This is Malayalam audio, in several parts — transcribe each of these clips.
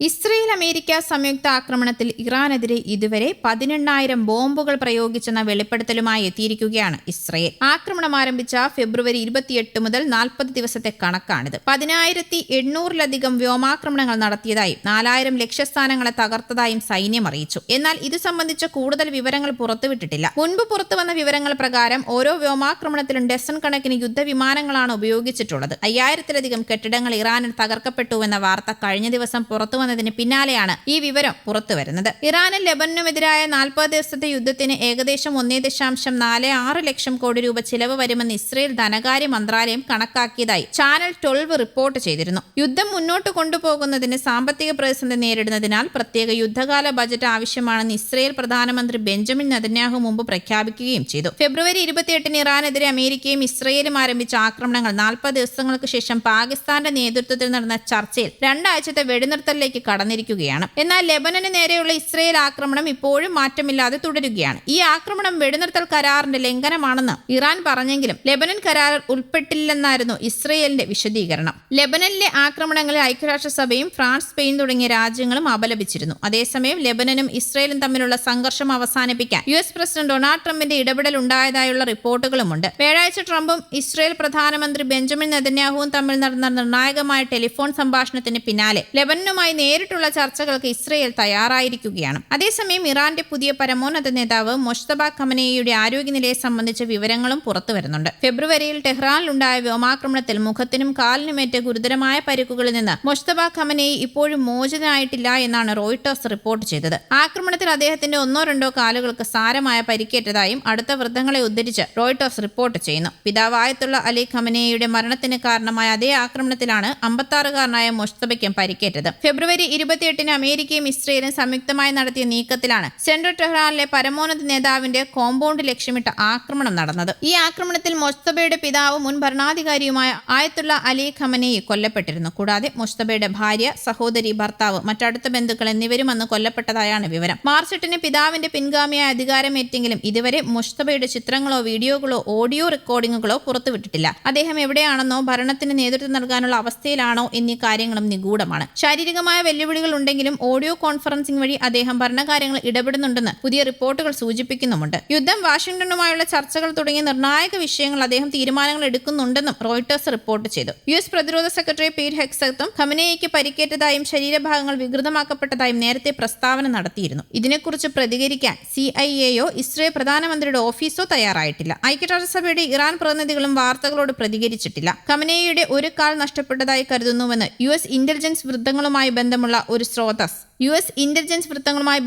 ഇസ്രയേൽ അമേരിക്ക സംയുക്ത ആക്രമണത്തിൽ ഇറാനെതിരെ ഇതുവരെ 18,000 ബോംബുകൾ പ്രയോഗിച്ചെന്ന വെളിപ്പെടുത്തലുമായി എത്തിയിരിക്കുകയാണ് ഇസ്രയേൽ. ആക്രമണം ആരംഭിച്ച ഫെബ്രുവരി 28 മുതൽ 40 ദിവസത്തെ കണക്കാണിത്. 10,800-ലധികം വ്യോമാക്രമണങ്ങൾ നടത്തിയതായും 4,000 ലക്ഷ്യസ്ഥാനങ്ങളെ തകർത്തതായും സൈന്യം അറിയിച്ചു. എന്നാൽ ഇത് സംബന്ധിച്ച കൂടുതൽ വിവരങ്ങൾ പുറത്തുവിട്ടിട്ടില്ല. മുൻപ് പുറത്തുവന്ന വിവരങ്ങൾ പ്രകാരം ഓരോ വ്യോമാക്രമണത്തിലും ഡസൻ കണക്കിന് യുദ്ധവിമാനങ്ങളാണ് ഉപയോഗിച്ചിട്ടുള്ളത്. 5,000-ലധികം കെട്ടിടങ്ങൾ ഇറാനിൽ തകർക്കപ്പെട്ടുവെന്ന വാർത്ത കഴിഞ്ഞ ദിവസം പുറത്തുവന്നതിന് പിന്നാലെയാണ് ഈ വിവരം പുറത്തുവരുന്നത്. ഇറാനും ലെബനനുമെതിരായ 40 ദിവസത്തെ യുദ്ധത്തിന് ഏകദേശം 1.46 ലക്ഷം കോടി രൂപ ചിലവ് വരുമെന്ന് ഇസ്രയേൽ ധനകാര്യ മന്ത്രാലയം കണക്കാക്കിയതായി ചാനൽ 12 റിപ്പോർട്ട് ചെയ്തിരുന്നു. യുദ്ധം മുന്നോട്ട് കൊണ്ടുപോകുന്നതിന് സാമ്പത്തിക പ്രതിസന്ധി നേരിടുന്നതിനാൽ പ്രത്യേക യുദ്ധകാല ബജറ്റ് ആവശ്യമാണെന്ന് ഇസ്രയേൽ പ്രധാനമന്ത്രി ബെഞ്ചമിൻ നെതന്യാഹു മുമ്പ് പ്രഖ്യാപിക്കുകയും ചെയ്തു. ഫെബ്രുവരി 28-ന് ഇറാനെതിരെ അമേരിക്കയും ഇസ്രയേലും ആരംഭിച്ച ആക്രമണങ്ങൾ 40 ദിവസങ്ങൾക്ക് ശേഷം പാകിസ്ഥാന്റെ നേതൃത്വത്തിൽ നടന്ന ചർച്ചയിൽ 2 ആഴ്ചത്തെ വെടിനിർത്തലിലേക്ക് കടന്നിരിക്കുകയാണ്. എന്നാൽ ലെബനന് നേരെയുള്ള ഇസ്രയേൽ ആക്രമണം ഇപ്പോഴും മാറ്റമില്ലാതെ തുടരുകയാണ്. ഈ ആക്രമണം വെടിനിർത്തൽ കരാറിന്റെ ലംഘനമാണെന്ന് ഇറാൻ പറഞ്ഞെങ്കിലും ലെബനൻ കരാറിൽ ഉൾപ്പെട്ടില്ലെന്നായിരുന്നു ഇസ്രയേലിന്റെ വിശദീകരണം. ലെബനനിലെ ആക്രമണങ്ങളിൽ ഐക്യരാഷ്ട്രസഭയും ഫ്രാൻസ്, സ്പെയിൻ തുടങ്ങിയ രാജ്യങ്ങളും അപലപിച്ചിരുന്നു. അതേസമയം ലെബനനും ഇസ്രയേലും തമ്മിലുള്ള സംഘർഷം അവസാനിപ്പിക്കാൻ US പ്രസിഡന്റ് ഡൊണാൾഡ് ട്രംപിന്റെ ഇടപെടൽ ഉണ്ടായതായുള്ള റിപ്പോർട്ടുകളുമുണ്ട്. വ്യാഴാഴ്ച ട്രംപും ഇസ്രയേൽ പ്രധാനമന്ത്രി ബെഞ്ചമിൻ നെതന്യാഹുവും തമ്മിൽ നടന്ന നിർണായകമായ ടെലിഫോൺ സംഭാഷണത്തിന് പിന്നാലെ ലെബനനുമായി നേരിട്ടുള്ള ചർച്ചകൾക്ക് ഇസ്രയേൽ തയ്യാറായിരിക്കുകയാണ്. അതേസമയം ഇറാന്റെ പുതിയ പരമോന്നത നേതാവ് മൊജ്തബ ഖമനേയിയുടെ ആരോഗ്യനിലയെ സംബന്ധിച്ച വിവരങ്ങളും പുറത്തുവരുന്നുണ്ട്. ഫെബ്രുവരിയിൽ ടെഹ്റാനിലുണ്ടായ വ്യോമാക്രമണത്തിൽ മുഖത്തിനും കാലിനുമേറ്റ ഗുരുതരമായ പരിക്കുകളിൽ നിന്ന് മൊജ്തബ ഖമനേയി ഇപ്പോഴും മോചിതനായിട്ടില്ല എന്നാണ് റോയിട്ടേഴ്സ് റിപ്പോർട്ട് ചെയ്തത്. ആക്രമണത്തിൽ അദ്ദേഹത്തിന്റെ 1-2 കാലുകൾക്ക് സാരമായ പരിക്കേറ്റതായും അടുത്ത വൃത്തങ്ങളെ ഉദ്ധരിച്ച് റോയിട്ടേഴ്സ് റിപ്പോർട്ട് ചെയ്യുന്നു. പിതാവ് ആയത്തുള്ള അലി ഖമനേയിയുടെ മരണത്തിന് കാരണമായ അതേ ആക്രമണത്തിലാണ് 56-കാരനായ മൊജ്തബയ്ക്കും പരിക്കേറ്റത്. ഫെബ്രുവരി 28-ന് അമേരിക്കയും ഇസ്രയേലും സംയുക്തമായി നടത്തിയ നീക്കത്തിലാണ് സെൻട്രൽ ടെഹ്റാനിലെ പരമോന്നത നേതാവിന്റെ കോമ്പൗണ്ട് ലക്ഷ്യമിട്ട ആക്രമണം നടന്നത്. ഈ ആക്രമണത്തിൽ മൊജ്തബയുടെ പിതാവ് മുൻ ഭരണാധികാരിയുമായ ആയത്തുള്ള അലി ഖമനേയി കൊല്ലപ്പെട്ടിരുന്നു. കൂടാതെ മൊജ്തബയുടെ ഭാര്യ, സഹോദരി, ഭർത്താവ്, മറ്റടുത്ത ബന്ധുക്കൾ എന്നിവരും അന്ന് കൊല്ലപ്പെട്ടതായാണ് വിവരം. മാർച്ച് 8-ന് പിതാവിന്റെ പിൻഗാമിയായ അധികാരമേറ്റെങ്കിലും ഇതുവരെ മൊജ്തബയുടെ ചിത്രങ്ങളോ വീഡിയോകളോ ഓഡിയോ റെക്കോർഡിംഗുകളോ പുറത്തുവിട്ടിട്ടില്ല. അദ്ദേഹം എവിടെയാണെന്നോ ഭരണത്തിന് നേതൃത്വം നൽകാനുള്ള അവസ്ഥയിലാണോ എന്നീ കാര്യങ്ങളും നിഗൂഢമാണ്. ശാരീരികമായ വെല്ലുവിളികൾ ഉണ്ടെങ്കിലും ഓഡിയോ കോൺഫറൻസിംഗ് വഴി അദ്ദേഹം ഭരണകാര്യങ്ങൾ ഇടപെടുന്നുണ്ടെന്ന് പുതിയ റിപ്പോർട്ടുകൾ സൂചിപ്പിക്കുന്നുമുണ്ട്. യുദ്ധം, വാഷിംഗ്ടണുമായുള്ള ചർച്ചകൾ തുടങ്ങിയ നിർണായക വിഷയങ്ങൾ അദ്ദേഹം തീരുമാനങ്ങൾ എടുക്കുന്നുണ്ടെന്നും റോയിട്ടേഴ്സ് റിപ്പോർട്ട് ചെയ്തു. US പ്രതിരോധ സെക്രട്ടറി പീറ്റ് ഹെഗ്സത്തും ഖമനേയിക്ക് പരിക്കേറ്റതായും ശരീരഭാഗങ്ങൾ വികൃതമാക്കപ്പെട്ടതായും നേരത്തെ പ്രസ്താവന നടത്തിയിരുന്നു. ഇതിനെക്കുറിച്ച് പ്രതികരിക്കാൻ CIA-യോ ഇസ്രയേൽ പ്രധാനമന്ത്രിയുടെ ഓഫീസോ തയ്യാറായിട്ടില്ല. ഐക്യരാഷ്ട്രസഭയുടെ ഇറാൻ പ്രതിനിധികളും വാർത്തകളോട് പ്രതികരിച്ചിട്ടില്ല. ഖമനേയിയുടെ ഒരു കാൽ നഷ്ടപ്പെട്ടതായി കരുതുന്നുവെന്ന് US ഇന്റലിജൻസ് വൃത്തങ്ങളുമായി ബന്ധമുള്ള ഒരു സ്രോതസ്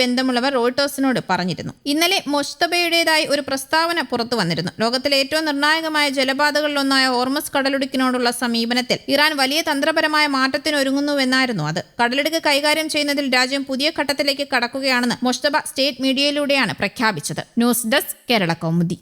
ബന്ധമുള്ളവർ റോയിട്ടേഴ്സിനോട് പറഞ്ഞിരുന്നു. ഇന്നലെ മൊജ്തബയുടേതായി ഒരു പ്രസ്താവന പുറത്തു വന്നിരുന്നു. ലോകത്തിലെ ഏറ്റവും നിർണായകമായ ജലപാതകളിലൊന്നായ ഹോർമസ് കടലിടുക്കിനോടുള്ള സമീപനത്തിൽ ഇറാൻ വലിയ തന്ത്രപരമായ മാറ്റത്തിനൊരുങ്ങുന്നുവെന്നായിരുന്നു അത്. കടലിടുക്ക് കൈകാര്യം ചെയ്യുന്നതിൽ രാജ്യം പുതിയ ഘട്ടത്തിലേക്ക് കടക്കുകയാണെന്ന് മൊജ്തബ സ്റ്റേറ്റ് മീഡിയയിലൂടെയാണ് പ്രഖ്യാപിച്ചത്. News desk, Kerala Kaumudi.